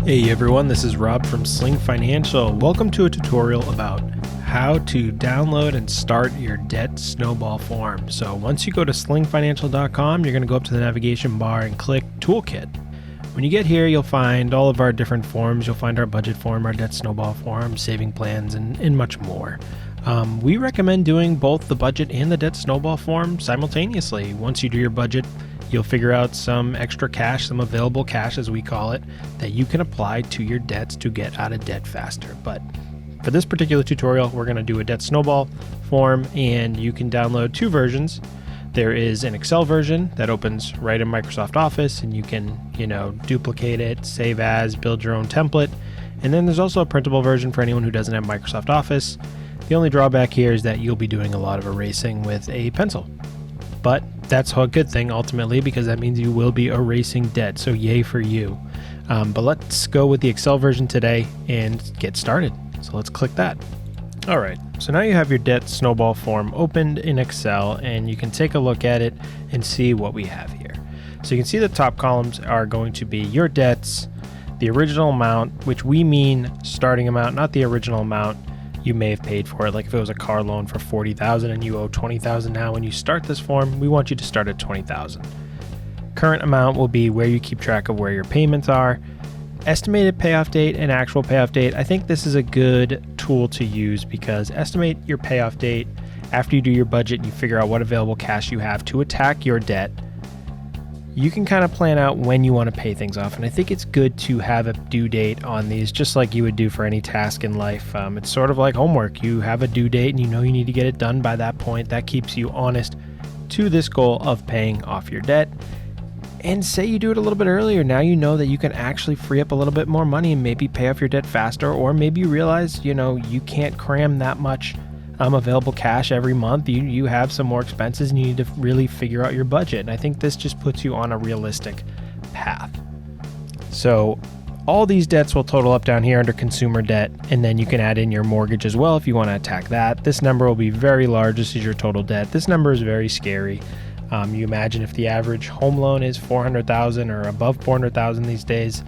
Hey everyone, this is Rob from Sling Financial. Welcome to a tutorial about how to download and start your debt snowball form. So once you go to slingfinancial.com, you're going to go up to the navigation bar and click Toolkit. When you get here, you'll find all of our different forms. You'll find our budget form, our debt snowball form, saving plans, and much more. We recommend doing both the budget and the debt snowball form simultaneously. Once you do your budget, you'll figure out some extra cash, some available cash as we call it, that you can apply to your debts to get out of debt faster. But for this particular tutorial, we're going to do a debt snowball form, and you can download two versions. There is an Excel version that opens right in Microsoft Office, and you can, duplicate it, save as, build your own template. And then there's also a printable version for anyone who doesn't have Microsoft Office. The only drawback here is that you'll be doing a lot of erasing with a pencil. But that's a good thing ultimately, because that means you will be erasing debt. So yay for you. But let's go with the Excel version today and get started. So let's click that. All right, so now you have your debt snowball form opened in Excel, and you can take a look at it and see what we have here. So you can see the top columns are going to be your debts, the original amount, which we mean starting amount, not the original amount you may have paid for it. Like if it was a car loan for $40,000 and you owe $20,000 now, when you start this form, we want you to start at $20,000. Current amount will be where you keep track of where your payments are. Estimated payoff date and actual payoff date. I think this is a good tool to use because estimate your payoff date after you do your budget and you figure out what available cash you have to attack your debt. You can kind of plan out when you want to pay things off. And I think it's good to have a due date on these, just like you would do for any task in life. It's sort of like homework. You have a due date and you know you need to get it done by that point. That keeps you honest to this goal of paying off your debt. And say you do it a little bit earlier. Now you know that you can actually free up a little bit more money and maybe pay off your debt faster. Or maybe you realize, you can't cram that much available cash every month. You have some more expenses and you need to really figure out your budget. And I think this just puts you on a realistic path. So all these debts will total up down here under consumer debt, and then you can add in your mortgage as well if you want to attack that. This number will be very large. This is your total debt. This number is very scary. You imagine if the average home loan is $400,000 or above $400,000 these days,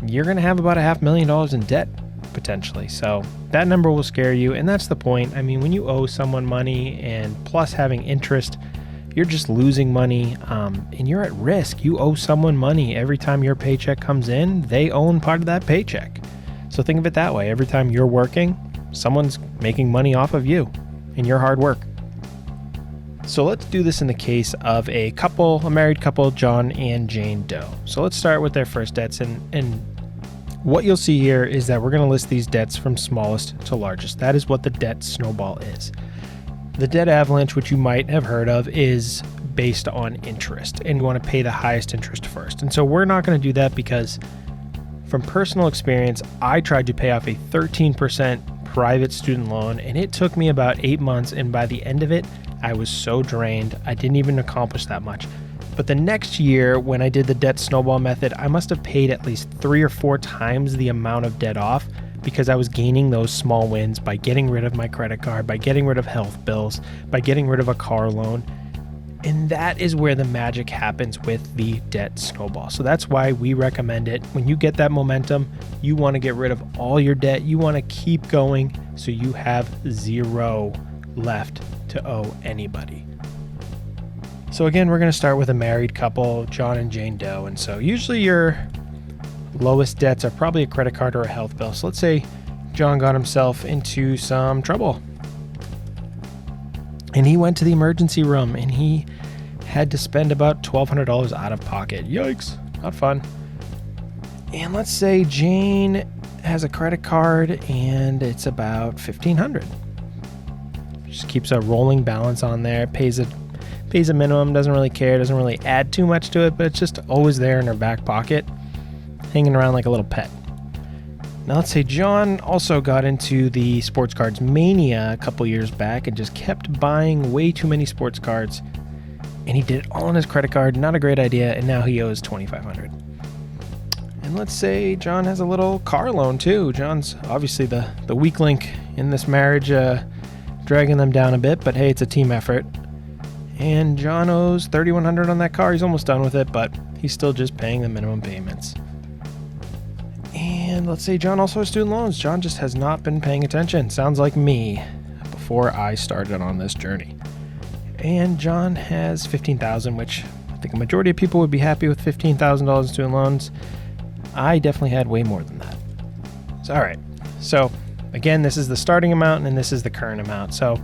you're going to have about $500,000 in debt potentially. So that number will scare you, and that's the point. I mean, when you owe someone money and plus having interest, you're just losing money, and you're at risk. You owe someone money every time your paycheck comes in. They own part of that paycheck. So think of it that way. Every time you're working, someone's making money off of you and your hard work. So let's do this in the case of a married couple, John and Jane Doe. So let's start with their first debts, and what you'll see here is that we're going to list these debts from smallest to largest. That is what the debt snowball is. The debt avalanche, which you might have heard of, is based on interest, and you want to pay the highest interest first. And so we're not going to do that because from personal experience, I tried to pay off a 13% private student loan, and it took me about 8 months, and by the end of it, I was so drained, I didn't even accomplish that much. But the next year, when I did the debt snowball method, I must have paid at least 3 or 4 times the amount of debt off because I was gaining those small wins by getting rid of my credit card, by getting rid of health bills, by getting rid of a car loan. And that is where the magic happens with the debt snowball. So that's why we recommend it. When you get that momentum, you want to get rid of all your debt. You want to keep going so you have zero left to owe anybody. So again, we're going to start with a married couple, John and Jane Doe. And so usually your lowest debts are probably a credit card or a health bill. So let's say John got himself into some trouble and he went to the emergency room and he had to spend about $1,200 out of pocket. Yikes, not fun. And let's say Jane has a credit card and it's about $1,500. Just keeps a rolling balance on there, pays a minimum, doesn't really care, doesn't really add too much to it, but it's just always there in her back pocket, hanging around like a little pet. Now let's say John also got into the sports cards mania a couple years back and just kept buying way too many sports cards, and he did it all on his credit card. Not a great idea, and now he owes $2,500. And let's say John has a little car loan too. John's obviously the weak link in this marriage, dragging them down a bit, but hey, it's a team effort. And John owes $3,100 on that car. He's almost done with it, but he's still just paying the minimum payments. And let's say John also has student loans. John just has not been paying attention. Sounds like me before I started on this journey. And John has $15,000, which I think a majority of people would be happy with $15,000 in student loans. I definitely had way more than that. So, all right. So again, this is the starting amount and this is the current amount. So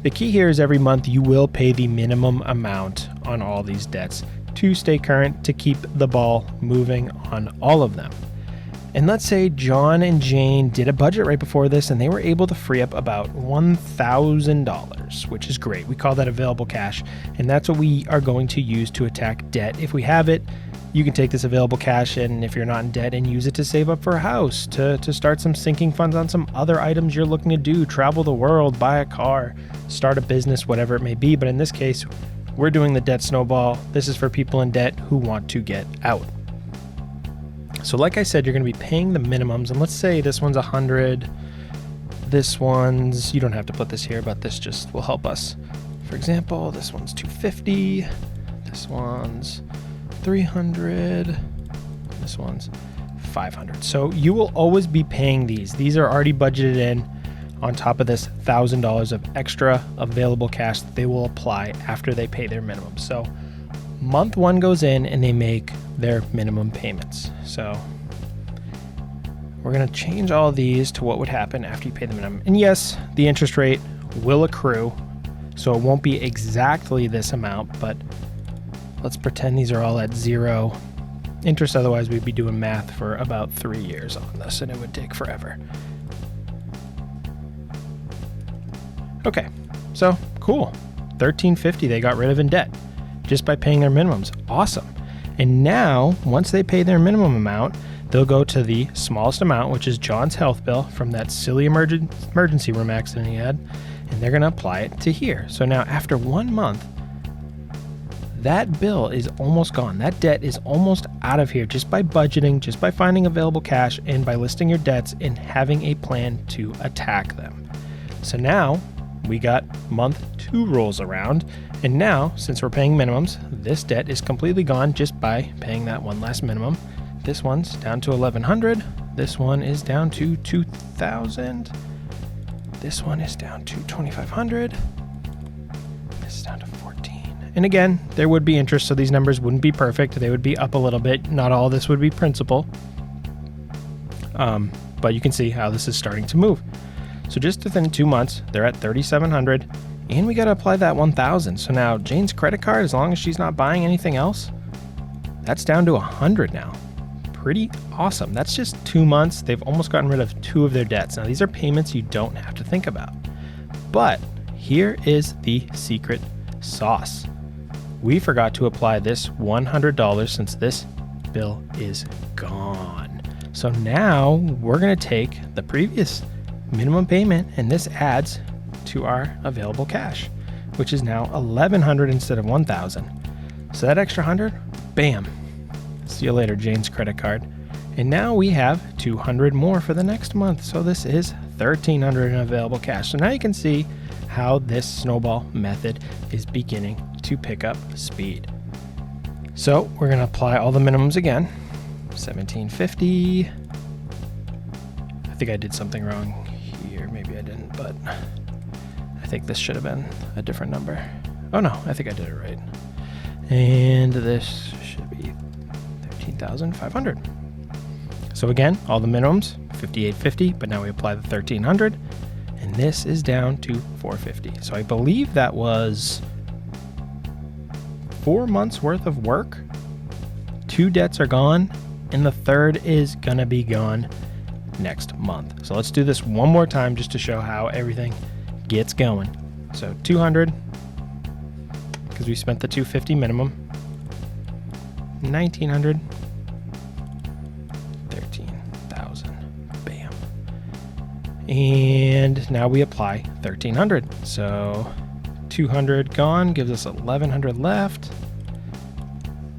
the key here is every month you will pay the minimum amount on all these debts to stay current, to keep the ball moving on all of them. And let's say John and Jane did a budget right before this and they were able to free up about $1,000, which is great. We call that available cash, and that's what we are going to use to attack debt. If we have it, you can take this available cash, and if you're not in debt, and use it to save up for a house, to start some sinking funds on some other items you're looking to do, travel the world, buy a car, start a business, whatever it may be. But in this case, we're doing the debt snowball. This is for people in debt who want to get out. So like I said, you're going to be paying the minimums, and let's say this one's 100. This one's, you don't have to put this here, but this just will help us. For example, this one's 250. This one's 300. This one's 500. So you will always be paying these. These are already budgeted in on top of this $1,000 of extra available cash that they will apply after they pay their minimum. So month one goes in and they make their minimum payments. So we're going to change all of these to what would happen after you pay the minimum. And yes, the interest rate will accrue, so it won't be exactly this amount, but let's pretend these are all at zero interest. Otherwise, we'd be doing math for about 3 years on this, and it would take forever. Okay, so cool. $1,350 they got rid of in debt just by paying their minimums. Awesome. And now, once they pay their minimum amount, they'll go to the smallest amount, which is John's health bill from that silly emergency room accident he had, and they're going to apply it to here. So now, after 1 month, that bill is almost gone. That debt is almost out of here just by budgeting, just by finding available cash, and by listing your debts and having a plan to attack them. So now, we got month 2 rolls around, and now, since we're paying minimums, this debt is completely gone just by paying that one last minimum. This one's down to $1,100. This one is down to $2,000. This one is down to $2,500. This is down to $14,000. And again, there would be interest, so these numbers wouldn't be perfect. They would be up a little bit. Not all of this would be principal. But you can see how this is starting to move. So just within 2 months, they're at $3,700, and we got to apply that $1,000. So now Jane's credit card, as long as she's not buying anything else, that's down to $100 now. Pretty awesome. That's just 2 months. They've almost gotten rid of 2 of their debts. Now these are payments you don't have to think about. But here is the secret sauce. We forgot to apply this $100 since this bill is gone. So now we're going to take the previous minimum payment, and this adds to our available cash, which is now $1,100 instead of $1,000. So that extra 100, bam. See you later, Jane's credit card. And now we have $200 more for the next month. So this is $1,300 in available cash. So now you can see how this snowball method is beginning to pick up speed. So we're going to apply all the minimums again. $1,750. I think I did something wrong here. Maybe I didn't, but I think this should have been a different number. Oh no, I think I did it right. And this should be $13,500. So again, all the minimums, $5,850, but now we apply the $1,300, and this is down to $450. So I believe that was 4 months worth of work. 2 debts are gone, and the third is gonna be gone next month. So let's do this one more time just to show how everything gets going. So 200, because we spent the $250 minimum, 1,900, 13,000, bam. And now we apply 1,300. So 200 gone gives us 1,100 left.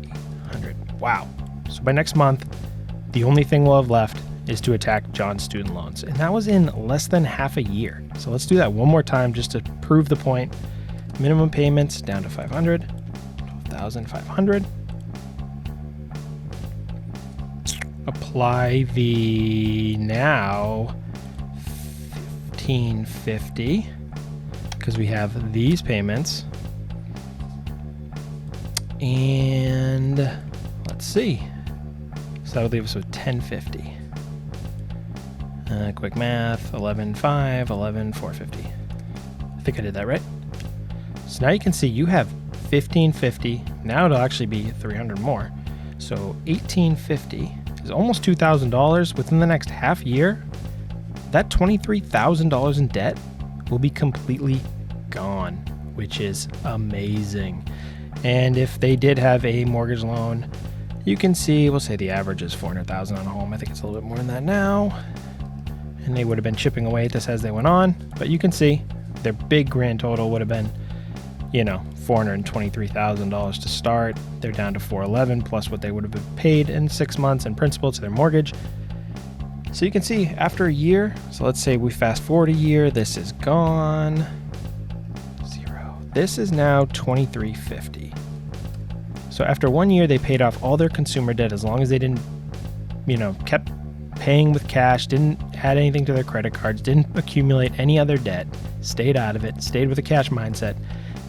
800. Wow. So by next month, the only thing we'll have left is to attack John's student loans. And that was in less than half a year. So let's do that one more time just to prove the point. Minimum payments down to $500, $12,500. apply the now $1,550 because we have these payments. And let's see. So that'll leave us with $1,050. Quick math, 11,500, 11,450. I think I did that right. So now you can see you have $1,550. Now it'll actually be $300 more. So $1,850 is almost $2,000 within the next half year. That $23,000 in debt will be completely gone, which is amazing. And if they did have a mortgage loan, you can see, we'll say the average is $400,000 on a home. I think it's a little bit more than that now. And they would have been chipping away at this as they went on. But you can see their big grand total would have been, $423,000 to start. They're down to $411 plus what they would have been paid in 6 months in principal to their mortgage. So you can see after a year, so let's say we fast forward a year, this is gone. 0. This is now $2,350. So after 1 year, they paid off all their consumer debt as long as they didn't, kept paying with cash, didn't add anything to their credit cards, didn't accumulate any other debt, stayed out of it, stayed with a cash mindset.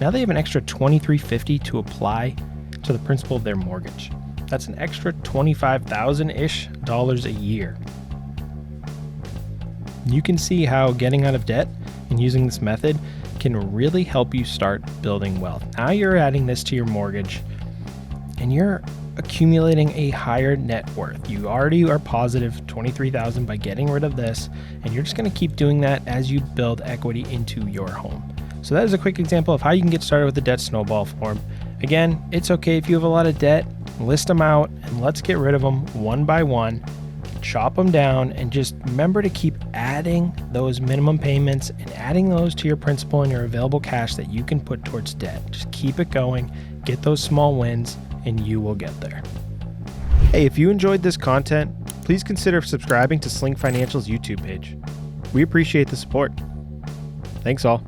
Now they have an extra $2,350 to apply to the principal of their mortgage. That's an extra $25,000-ish a year. You can see how getting out of debt and using this method can really help you start building wealth. Now you're adding this to your mortgage and you're accumulating a higher net worth. You already are positive $23,000 by getting rid of this, and you're just going to keep doing that as you build equity into your home. So that is a quick example of how you can get started with the debt snowball form. Again, it's okay if you have a lot of debt, list them out and let's get rid of them one by one, chop them down, and just remember to keep adding those minimum payments and adding those to your principal and your available cash that you can put towards debt. Just keep it going, get those small wins, and you will get there. Hey, if you enjoyed this content, please consider subscribing to Sling Financial's YouTube page. We appreciate the support. Thanks all.